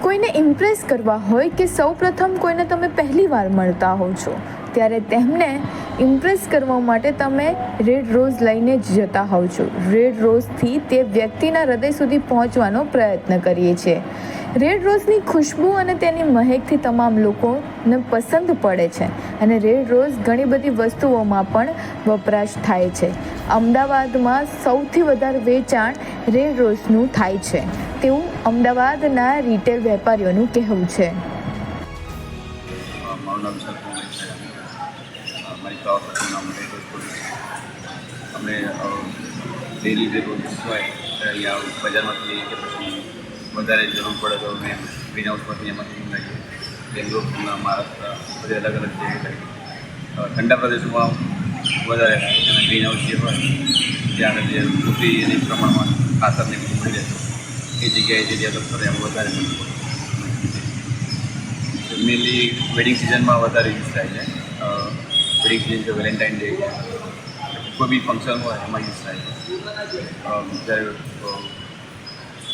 કોઈને ઇમ્પ્રેસ કરવા હોય કે સૌપ્રથમ કોઈને તમે પહેલી વાર મળતા હો છો, ત્યારે તેમને ઇમ્પ્રેસ કરવા માટે તમે રેડ રોઝ લઈને જ જતા હોવ છો. રેડ રોઝથી તે વ્યક્તિના હૃદય સુધી પહોંચવાનો પ્રયત્ન કરીએ છીએ. રેડ રોઝની ખુશ્બુ અને તેની મહેકથી તમામ લોકોને પસંદ પડે છે અને રેડ રોઝ ઘણી બધી વસ્તુઓમાં પણ વપરાશ થાય છે. અમદાવાદમાં સૌથી વધારે વેચાણ રેડ રોઝનું થાય છે તેવું અમદાવાદના રિટેલ વેપારીઓનું કહેવું છે. મારું નામ સરપંચ છે. મારી પાવરનું નામ રેડ રોઝ. અમે ડેલી જે રોજ હોય અહીંયા બજારમાંથી લઈએ કે પછી વધારે જરૂર પડે તો અમે ગ્રીન હાઉસમાંથી એમાંથી મંગાવીએ. બેંગ્લોર, પૂના, મહારાષ્ટ્ર બધે અલગ અલગ જગ્યાએ લઈએ. ઠંડા પ્રદેશોમાં વધારે અને ગ્રીન હાઉસ જે હોય ત્યાં આગળ જે પૂરતી એની પ્રમાણમાં ખાતરને બધું મળી રહે એ જગ્યાએ જે ડેવલપ કરે એમ વધારે મળતું પડે. મેનલી વેડિંગ સિઝનમાં વધારે યુઝ થાય છે. વેડિંગ સિઝન છે, વેલેન્ટાઇન ડે છે, કોઈ બી ફંક્શન હોય એમાં યુઝ થાય છે. જ્યારે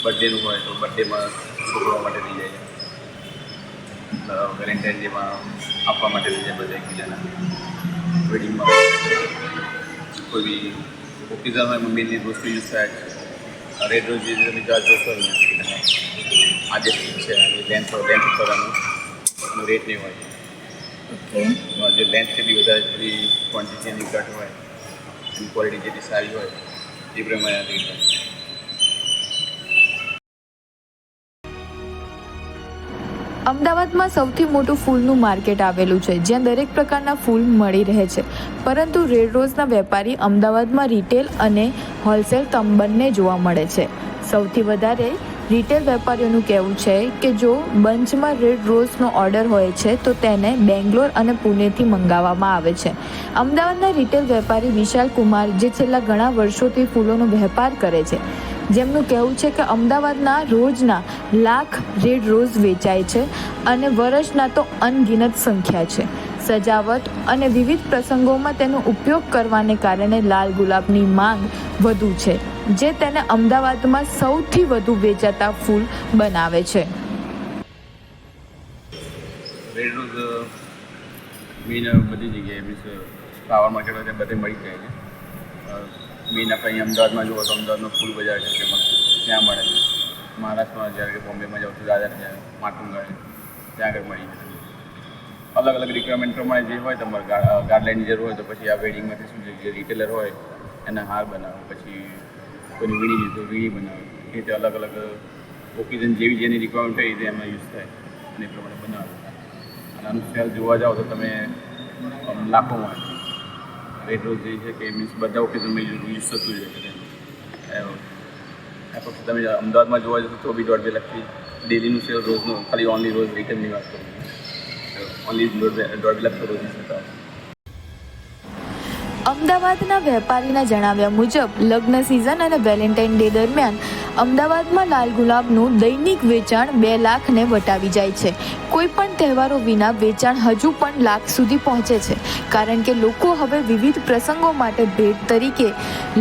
બર્થડેનું હોય તો બર્થડેમાં છોકરાઓ માટે લઈ જાય છે. વેલેન્ટાઇન ડેમાં આપવા માટે લઈ જાય બધા એકબીજાના. વેડિંગમાં કોઈ બી ઓકેઝન હોય મેનલી વસ્તુ યુઝ થાય છે. રેડ રોઝ જે તમે જોશો આ જે છે લેન્થ ઉપર એનું રેટ નહીં હોય. જે લેન્થ જેટલી વધારે જેટલી ક્વોન્ટિટી એની ઘટ હોય એની ક્વોલિટી જેટલી સારી હોય એ પ્રમાણે રેટ હોય. અમદાવાદમાં સૌથી મોટું ફૂલનું માર્કેટ આવેલું છે જ્યાં દરેક પ્રકારના ફૂલ મળી રહે છે, પરંતુ રેડ રોઝના વેપારી અમદાવાદમાં રિટેલ અને હોલસેલ બંને જોવા મળે છે. સૌથી વધારે રિટેલ વેપારીઓનું કહેવું છે કે જો બંચમાં રેડ રોઝનો ઓર્ડર હોય છે તો તેને બેંગ્લોર અને પુણેથી મંગાવવામાં આવે છે. અમદાવાદના રિટેલ વેપારી વિશાલ કુમાર, જે છેલ્લા ઘણા વર્ષોથી ફૂલોનો વેપાર કરે છે, જેમનું કહેવું છે કે અમદાવાદના રોજના લાખ રેડ રોઝ વેચાય છે અને વર્ષના તો અનગિનત સંખ્યા છે. સજાવટ અને વિવિધ પ્રસંગોમાં તેનો ઉપયોગ કરવાને કારણે લાલ ગુલાબની માંગ વધુ છે, જે તેને અમદાવાદમાં સૌથી વધુ વેચાતા ફૂલ બનાવે છે. રેડ રોઝ મેઇન બધી જગ્યાએ મીન્સ ફ્લાવર માર્કેટ હોય ત્યાં બધે મળી જાય છે. મેઇન આપણે અહીંયા અમદાવાદમાં જુઓ તો અમદાવાદનો ફૂલ બજાર છે ફેમસ, ત્યાં મળે છે. મહારાષ્ટ્રમાં જ્યારે કે બોમ્બેમાં જાઓ તો દાદા છે, માટુંગા ત્યાં આગળ મળી જાય. અલગ અલગ રિક્વાયરમેન્ટ પ્રમાણે જે હોય તમારે ગાર્ડલાઇનની જરૂર હોય તો પછી આ વેડિંગમાંથી શું છે જે રિટેલર હોય એના હાર બનાવે, પછી કોઈની વીણી લીધું વીણી બનાવે. એ રીતે અલગ અલગ ઓકેઝન જેવી જેની રિક્વાયરમેન્ટ હોય એ રીતે એમાં યુઝ થાય અને એ પ્રમાણે બનાવે. અને આનું સેલ જોવા જાઓ તો તમે લાખોમાં રેડ રોઝ જે છે કે મીન્સ બધા ઓકેઝનમાં યુઝ થતું જ રહે છે. ફક્ત તમે અમદાવાદમાં જોવા જશો તો બી 1.5 લાખથી ડેલીનું સેલ રોજનું, ખાલી ઓનલી રોઝ રિટેલની વાત કરું ઓનલી 1.5 લાખ રોજ થતા. અમદાવાદના વેપારીના જણાવ્યા મુજબ લગ્ન સિઝન અને વેલેન્ટાઇન ડે દરમિયાન અમદાવાદમાં લાલ ગુલાબનું દૈનિક વેચાણ 2 લાખને વટાવી જાય છે. કોઈ પણ તહેવારો વિના વેચાણ હજુ પણ લાખ સુધી પહોંચે છે, કારણ કે લોકો હવે વિવિધ પ્રસંગો માટે ભેટ તરીકે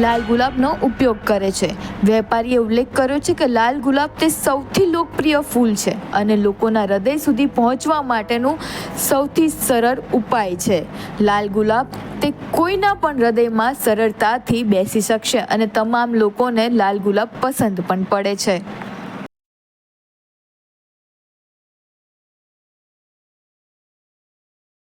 લાલ ગુલાબનો ઉપયોગ કરે છે. વેપારીએ ઉલ્લેખ કર્યો છે કે લાલ ગુલાબ તે સૌથી લોકપ્રિય ફૂલ છે અને લોકોના હૃદય સુધી પહોંચવા માટેનું સૌથી સરળ ઉપાય છે. લાલ ગુલાબ તે કોઈના પણ હૃદયમાં સરળતાથી બેસી શકશે અને તમામ લોકોને લાલ ગુલાબ પસંદ પણ પડે છે.